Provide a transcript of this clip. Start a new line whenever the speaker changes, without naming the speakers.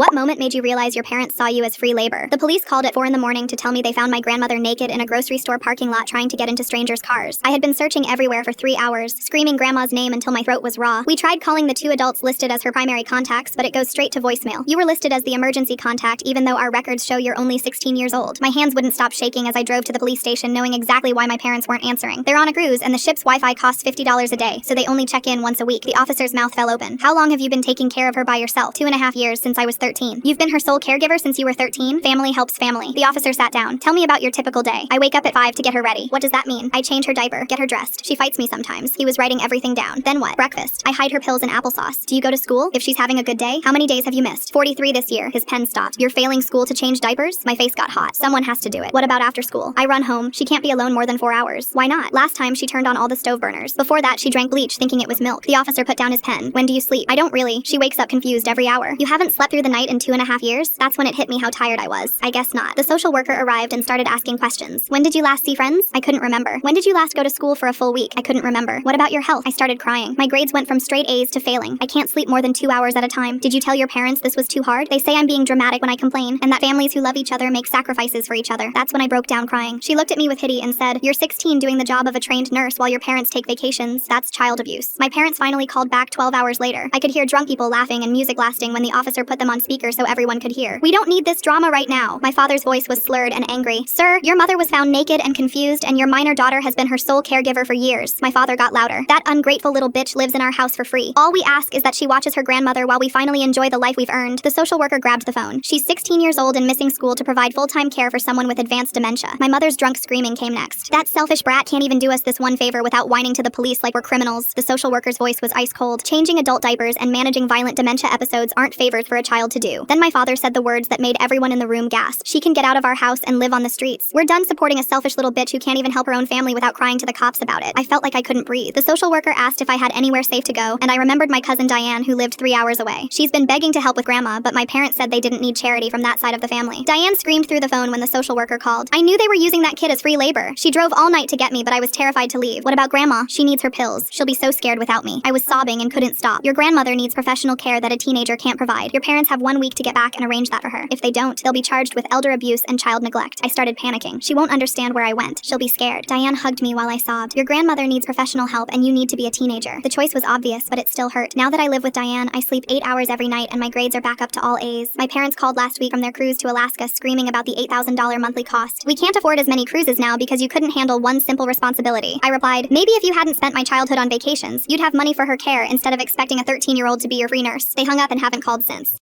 What moment made you realize your parents saw you as free labor? The police called at 4 in the morning to tell me they found my grandmother naked in a grocery store parking lot trying to get into strangers' cars. I had been searching everywhere for 3 hours, screaming grandma's name until my throat was raw. We tried calling the 2 adults listed as her primary contacts, but it goes straight to voicemail. You were listed as the emergency contact even though our records show you're only 16 years old. My hands wouldn't stop shaking as I drove to the police station knowing exactly why my parents weren't answering. They're on a cruise and the ship's Wi-Fi costs $50 a day, so they only check in once a week. The officer's mouth fell open. How long have you been taking care of her by yourself? 2.5 years, since I was 13. You've been her sole caregiver since you were 13? Family helps family. The officer sat down. Tell me about your typical day. I wake up at 5 to get her ready. What does that mean? I change her diaper, get her dressed. She fights me sometimes. He was writing everything down. Then what? Breakfast. I hide her pills in applesauce. Do you go to school? If she's having a good day? How many days have you missed? 43 this year. His pen stopped. You're failing school to change diapers? My face got hot. Someone has to do it. What about after school? I run home. She can't be alone more than 4 hours. Why not? Last time she turned on all the stove burners. Before that she drank bleach thinking it was milk. The officer put down his pen. When do you sleep? I don't really. She wakes up confused every hour. You haven't slept through the night in 2.5 years? That's when it hit me how tired I was. I guess not. The social worker arrived and started asking questions. When did you last see friends? I couldn't remember. When did you last go to school for a full week? I couldn't remember. What about your health? I started crying. My grades went from straight A's to failing. I can't sleep more than 2 hours at a time. Did you tell your parents this was too hard? They say I'm being dramatic when I complain, and that families who love each other make sacrifices for each other. That's when I broke down crying. She looked at me with pity and said, "You're 16 doing the job of a trained nurse while your parents take vacations. That's child abuse." My parents finally called back 12 hours later. I could hear drunk people laughing and music lasting when the officer put them on speaker so everyone could hear. "We don't need this drama right now." My father's voice was slurred and angry. "Sir, your mother was found naked and confused, and your minor daughter has been her sole caregiver for years." My father got louder. "That ungrateful little bitch lives in our house for free. All we ask is that she watches her grandmother while we finally enjoy the life we've earned." The social worker grabbed the phone. "She's 16 years old and missing school to provide full-time care for someone with advanced dementia." My mother's drunk screaming came next. "That selfish brat can't even do us this one favor without whining to the police like we're criminals." The social worker's voice was ice cold. "Changing adult diapers and managing violent dementia episodes aren't favors for a child to do." Then my father said the words that made everyone in the room gasp. "She can get out of our house and live on the streets. We're done supporting a selfish little bitch who can't even help her own family without crying to the cops about it." I felt like I couldn't breathe. The social worker asked if I had anywhere safe to go, and I remembered my cousin Diane who lived 3 hours away. She's been begging to help with grandma, but my parents said they didn't need charity from that side of the family. Diane screamed through the phone when the social worker called. "I knew they were using that kid as free labor. She drove all night to get me, but I was terrified to leave. What about grandma? She needs her pills. She'll be so scared without me." I was sobbing and couldn't stop. "Your grandmother needs professional care that a teenager can't provide. Your parents have 1 week to get back and arrange that for her. If they don't, they'll be charged with elder abuse and child neglect." I started panicking. "She won't understand where I went. She'll be scared." Diane hugged me while I sobbed. "Your grandmother needs professional help and you need to be a teenager." The choice was obvious, but it still hurt. Now that I live with Diane, I sleep 8 hours every night and my grades are back up to all A's. My parents called last week from their cruise to Alaska screaming about the $8,000 monthly cost. "We can't afford as many cruises now because you couldn't handle one simple responsibility." I replied, "Maybe if you hadn't spent my childhood on vacations, you'd have money for her care instead of expecting a 13-year-old to be your free nurse." They hung up and haven't called since.